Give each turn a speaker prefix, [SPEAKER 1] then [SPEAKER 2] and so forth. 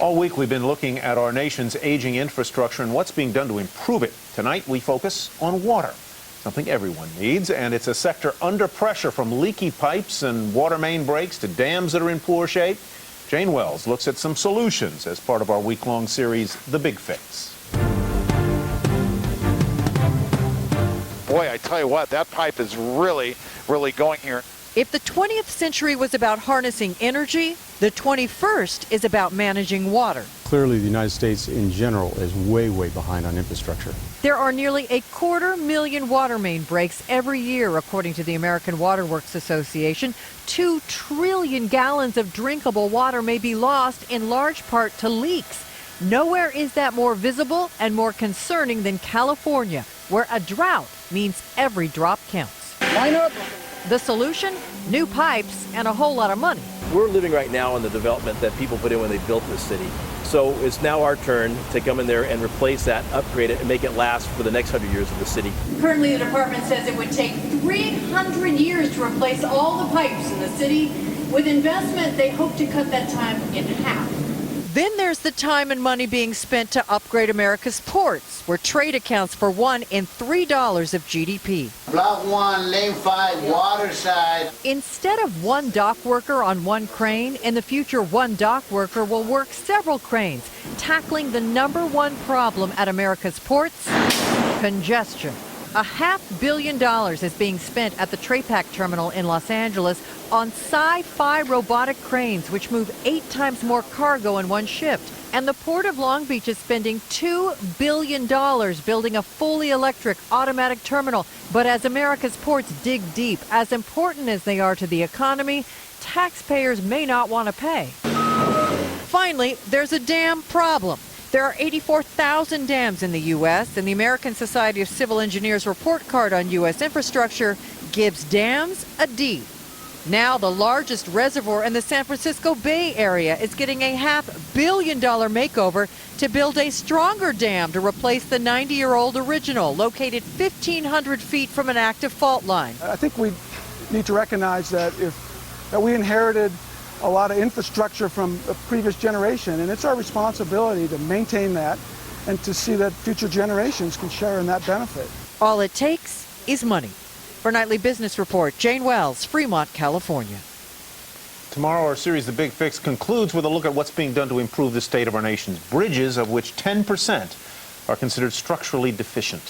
[SPEAKER 1] All week we've been looking at our nation's aging infrastructure and what's being done to improve it. Tonight we focus on water, something everyone needs, and it's a sector under pressure from leaky pipes and water main breaks to dams that are in poor shape. Jane Wells looks at some solutions as part of our week-long series, The Big Fix.
[SPEAKER 2] Boy, I tell you what, that pipe is really going here.
[SPEAKER 3] If the 20th century was about harnessing energy, the 21st is about managing water.
[SPEAKER 4] Clearly, the United States in general is way behind on infrastructure.
[SPEAKER 3] There are nearly 250,000 water main breaks every year, according to the American Water Works Association. 2 trillion gallons of drinkable water may be lost in large part to leaks. Nowhere is that more visible and more concerning than California, where a drought means every drop counts.
[SPEAKER 5] Line up.
[SPEAKER 3] The solution? New pipes and a whole lot of money.
[SPEAKER 6] We're living right now in the development that people put in when they built this city. So it's now our turn to come in there and replace that, upgrade it, and make it last for the next 100 years of the city.
[SPEAKER 7] Currently, the department says it would take 300 years to replace all the pipes in the city. With investment, they hope to cut that time in half.
[SPEAKER 3] Then there's the time and money being spent to upgrade America's ports, where trade accounts for $1 in $3 of GDP.
[SPEAKER 5] Block 1, lane 5, water side.
[SPEAKER 3] Instead of one dock worker on one crane, in the future one dock worker will work several cranes, tackling the #1 problem at America's ports, congestion. $500 million is being spent at the TraPac terminal in Los Angeles on sci-fi robotic cranes, which move 8 times more cargo in one shift. And the Port of Long Beach is spending $2 billion building a fully electric automatic terminal. But as America's ports dig deep, as important as they are to the economy, taxpayers may not want to pay. Finally, there's a dam problem. There are 84,000 dams in the U.S., and the American Society of Civil Engineers report card on U.S. infrastructure gives dams a D. Now the largest reservoir in the San Francisco Bay Area is getting a $500 million makeover to build a stronger dam to replace the 90-year-old original, located 1,500 feet from an active fault line.
[SPEAKER 8] I think we need to recognize that we inherited a lot of infrastructure from a previous generation, and it's our responsibility to maintain that and to see that future generations can share in that benefit.
[SPEAKER 3] All it takes is money. For Nightly Business Report, Jane Wells, Fremont, California.
[SPEAKER 1] Tomorrow, our series, The Big Fix, concludes with a look at what's being done to improve the state of our nation's bridges, of which 10% are considered structurally deficient.